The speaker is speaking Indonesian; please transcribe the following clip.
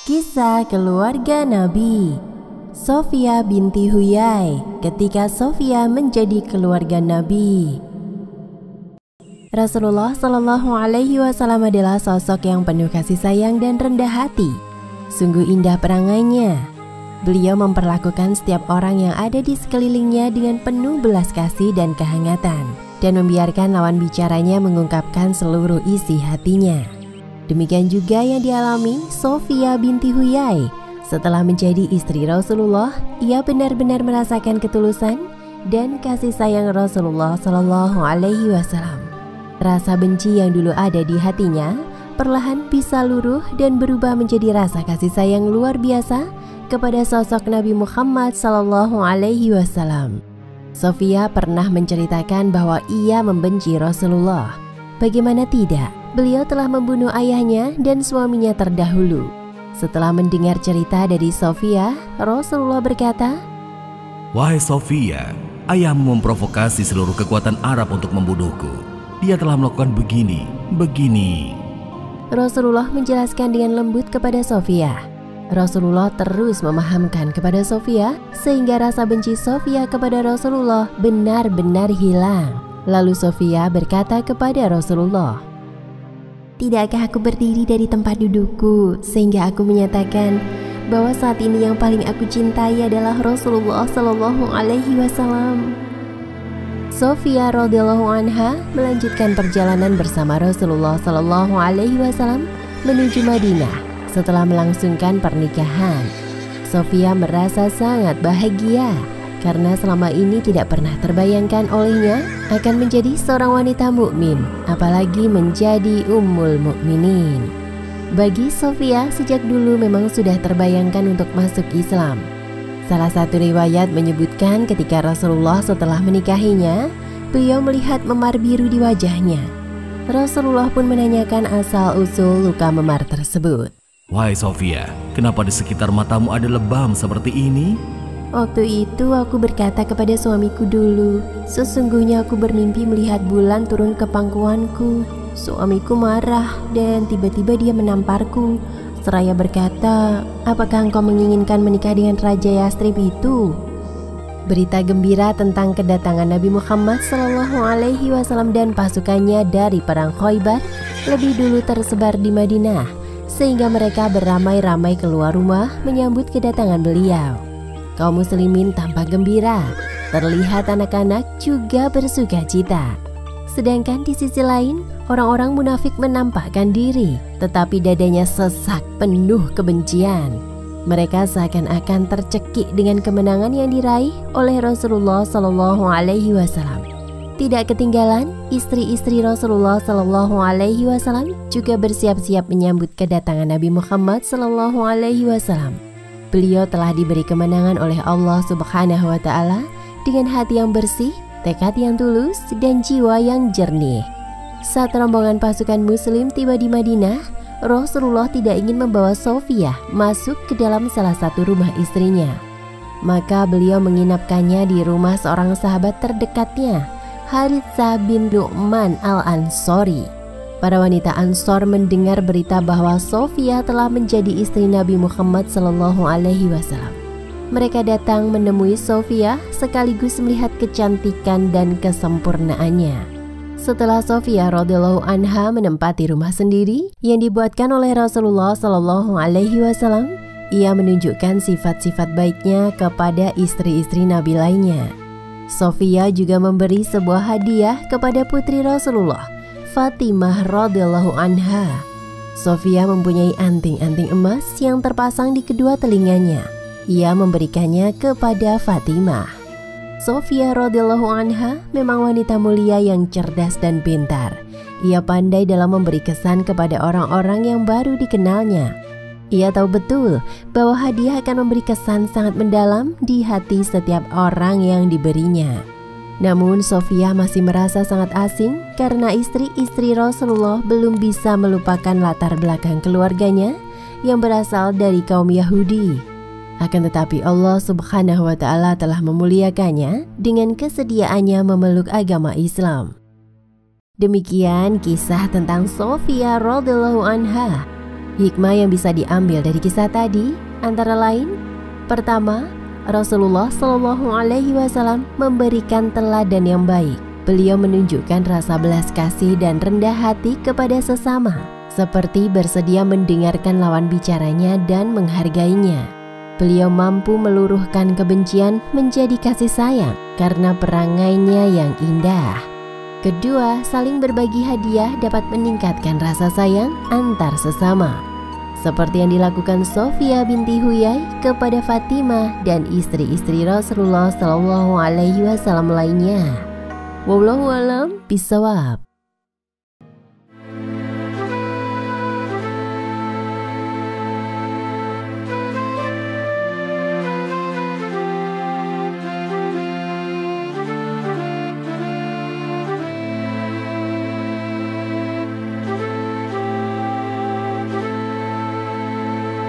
Kisah keluarga Nabi. Sofia binti Huyai ketika Sofia menjadi keluarga Nabi. Rasulullah Shallallahu Alaihi Wasallam adalah sosok yang penuh kasih sayang dan rendah hati. Sungguh indah perangainya. Beliau memperlakukan setiap orang yang ada di sekelilingnya dengan penuh belas kasih dan kehangatan, dan membiarkan lawan bicaranya mengungkapkan seluruh isi hatinya. Demikian juga yang dialami Sofia binti Huyai. Setelah menjadi istri Rasulullah, ia benar-benar merasakan ketulusan dan kasih sayang Rasulullah Shallallahu Alaihi Wasallam. Rasa benci yang dulu ada di hatinya perlahan bisa luruh dan berubah menjadi rasa kasih sayang luar biasa kepada sosok Nabi Muhammad Shallallahu Alaihi Wasallam. Sofia pernah menceritakan bahwa ia membenci Rasulullah. Bagaimana tidak, beliau telah membunuh ayahnya dan suaminya terdahulu. Setelah mendengar cerita dari Sofia, Rasulullah berkata, "Wahai Sofia, ayahmu memprovokasi seluruh kekuatan Arab untuk membunuhku. Dia telah melakukan begini." Rasulullah menjelaskan dengan lembut kepada Sofia. Rasulullah terus memahamkan kepada Sofia sehingga rasa benci Sofia kepada Rasulullah benar-benar hilang. Lalu Sofia berkata kepada Rasulullah, "Tidakkah aku berdiri dari tempat dudukku sehingga aku menyatakan bahwa saat ini yang paling aku cintai adalah Rasulullah Shallallahu Alaihi Wasallam?" Sofia radhiyallahu anha melanjutkan perjalanan bersama Rasulullah Shallallahu Alaihi Wasallam menuju Madinah setelah melangsungkan pernikahan. Sofia merasa sangat bahagia karena selama ini tidak pernah terbayangkan olehnya akan menjadi seorang wanita mukmin, apalagi menjadi ummul mukminin. Bagi Sofia, sejak dulu memang sudah terbayangkan untuk masuk Islam. Salah satu riwayat menyebutkan ketika Rasulullah setelah menikahinya, beliau melihat memar biru di wajahnya. Rasulullah pun menanyakan asal-usul luka memar tersebut. "Wahai Sofia, kenapa di sekitar matamu ada lebam seperti ini?" Waktu itu aku berkata kepada suamiku dulu, sesungguhnya aku bermimpi melihat bulan turun ke pangkuanku. Suamiku marah dan tiba-tiba dia menamparku. Seraya berkata, "Apakah engkau menginginkan menikah dengan Raja Yastrib itu?" Berita gembira tentang kedatangan Nabi Muhammad Shallallahu Alaihi Wasallam dan pasukannya dari perang Khaybar lebih dulu tersebar di Madinah, sehingga mereka beramai-ramai keluar rumah menyambut kedatangan beliau. Kaum muslimin tampak gembira, terlihat anak-anak juga bersuka cita. Sedangkan di sisi lain, orang-orang munafik menampakkan diri, tetapi dadanya sesak penuh kebencian. Mereka seakan-akan tercekik dengan kemenangan yang diraih oleh Rasulullah Shallallahu Alaihi Wasallam. Tidak ketinggalan, istri-istri Rasulullah Shallallahu Alaihi Wasallam juga bersiap-siap menyambut kedatangan Nabi Muhammad Shallallahu Alaihi Wasallam. Beliau telah diberi kemenangan oleh Allah Subhanahu wa Ta'ala dengan hati yang bersih, tekad yang tulus, dan jiwa yang jernih. Saat rombongan pasukan Muslim tiba di Madinah, Rasulullah tidak ingin membawa Sofia masuk ke dalam salah satu rumah istrinya. Maka beliau menginapkannya di rumah seorang sahabat terdekatnya, Haritsah bin Nu'man al-Ansori. Para wanita Ansor mendengar berita bahwa Sofia telah menjadi istri Nabi Muhammad Shallallahu Alaihi Wasallam. Mereka datang menemui Sofia sekaligus melihat kecantikan dan kesempurnaannya. Setelah Sofia radhiyallahu anha menempati rumah sendiri yang dibuatkan oleh Rasulullah Shallallahu Alaihi Wasallam, ia menunjukkan sifat-sifat baiknya kepada istri-istri Nabi lainnya. Sofia juga memberi sebuah hadiah kepada putri Rasulullah, Fatimah radhiyallahu anha. Sofia mempunyai anting-anting emas yang terpasang di kedua telinganya. Ia memberikannya kepada Fatimah. Sofia radhiyallahu anha memang wanita mulia yang cerdas dan pintar. Ia pandai dalam memberi kesan kepada orang-orang yang baru dikenalnya. Ia tahu betul bahwa hadiah akan memberi kesan sangat mendalam di hati setiap orang yang diberinya. Namun Sofia masih merasa sangat asing karena istri-istri Rasulullah belum bisa melupakan latar belakang keluarganya yang berasal dari kaum Yahudi. Akan tetapi Allah Subhanahu wa Ta'ala telah memuliakannya dengan kesediaannya memeluk agama Islam. Demikian kisah tentang Sofia radhiyallahu anha. Hikmah yang bisa diambil dari kisah tadi antara lain: pertama, Rasulullah Shallallahu Alaihi Wasallam memberikan teladan yang baik. Beliau menunjukkan rasa belas kasih dan rendah hati kepada sesama, seperti bersedia mendengarkan lawan bicaranya dan menghargainya. Beliau mampu meluruhkan kebencian menjadi kasih sayang karena perangainya yang indah. Kedua, saling berbagi hadiah dapat meningkatkan rasa sayang antar sesama, seperti yang dilakukan Sofia binti Huyai kepada Fatimah dan istri-istri Rasulullah Shallallahu Alaihi Wasallam lainnya. Wallahu a'lam bishawab.